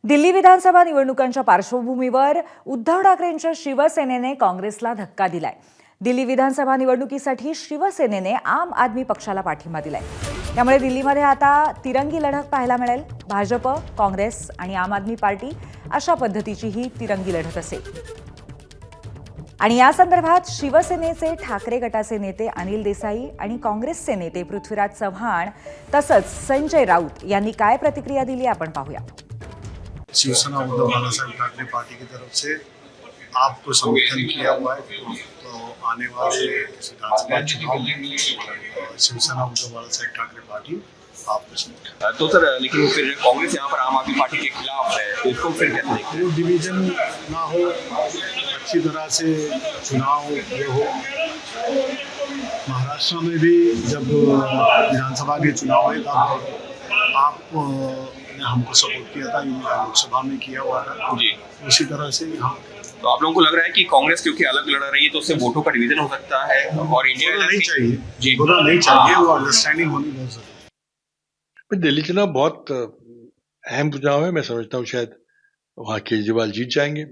दिल्ली विधानसभा निवडणुकांच्या पार्श्वभूमीवर उद्धव ठाकरेंच्या शिवसेनेने काँग्रेसला धक्का दिलाय। दिल्ली विधानसभा निवडणुकीसाठी शिवसेनेने आम आदमी पक्षाला पाठिंबा दिलाय। त्यामुळे दिल्लीमध्ये आता तिरंगी लढत पाहायला मिळेल। भाजप, काँग्रेस आणि आम आदमी पार्टी अशा पद्धतीची ही तिरंगी लढत असेल। आणि या संदर्भात शिवसेनेचे ठाकरे गटाचे नेते अनिल देसाई आणि काँग्रेसचे नेते पृथ्वीराज चव्हाण तसंच संजय राऊत यांनी काय प्रतिक्रिया दिली आपण पाहूया। शिवसेना उद्धव बालासाहेब ठाकरे पार्टी की तरफ से आपको समर्थन किया हुआ है, तो आने वाले विधानसभा चुनाव में शिवसेना उद्धव बालासाहेब ठाकरे पार्टी आपको समर्थन। तो सर लेकिन फिर कांग्रेस यहाँ पर आम आदमी पार्टी के खिलाफ है, तो इसको फिर कैसे देखते हैं? डिवीजन ना हो, अच्छी तरह से चुनाव ये हो। महाराष्ट्र में भी जब विधानसभा के चुनाव हुए तब आप ने हमको सपोर्ट किया था, लोकसभा में किया हुआ था जी। उसी तरह से यहाँ तो आप लोगों को लग रहा है कि कांग्रेस क्योंकि अलग लड़ रही है तो उससे वोटों का डिवीजन हो सकता है और इंडिया नहीं चाहिए जी बुरा नहीं चाहिए, वो अंडरस्टैंडिंग होनी बहुत जरूरी है। दिल्ली चुनाव बहुत अहम चुनाव है। मैं समझता हूँ शायद वहाँ केजरीवाल जीत जाएंगे।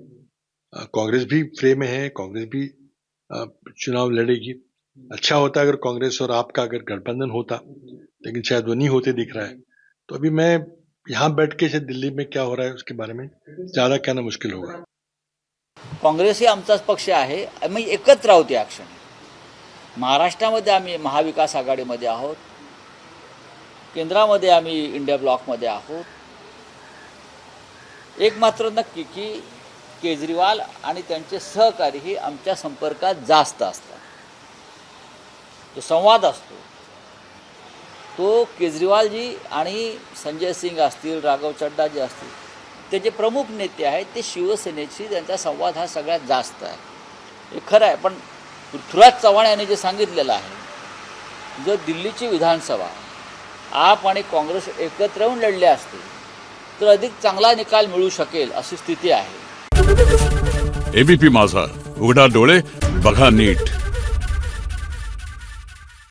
कांग्रेस भी फ्रे में है, कांग्रेस भी चुनाव लड़ेगी। अच्छा होता अगर कांग्रेस और आपका अगर गठबंधन होता, लेकिन शायद वो नहीं होते दिख रहा है। तो अभी मैं यहाँ बैठ के शायद दिल्ली में क्या हो रहा है उसके बारे में ज्यादा कहना मुश्किल होगा। काँग्रेस ही आमचाच पक्ष आहे, आम्ही एकत्र आहोत या क्षणी। महाराष्ट्रामध्ये आम्ही महाविकास आघाडीमध्ये आहोत, केंद्रामध्ये आम्ही इंडिया ब्लॉकमध्ये आहोत। एक मात्र नक्की की केजरीवाल आणि त्यांचे सहकारी ही आमच्या संपर्कात जास्त असतात। तो संवाद असतो तो केजरीवालजी आणि संजय सिंग असतील, राघव चड्डा जे असतील, ते जे प्रमुख नेते आहेत ते शिवसेनेशी त्यांचा संवाद हा सगळ्यात जास्त आहे। हे खरं आहे, पण पृथ्वीराज चव्हाण यांनी जे सांगितलेलं आहे, जर दिल्लीची विधानसभा आप आणि काँग्रेस एकत्र येऊन लढले असते तर अधिक चांगला निकाल मिळू शकेल अशी स्थिती आहे। एबीपी माझा, उघडा डोळे बघा नीट।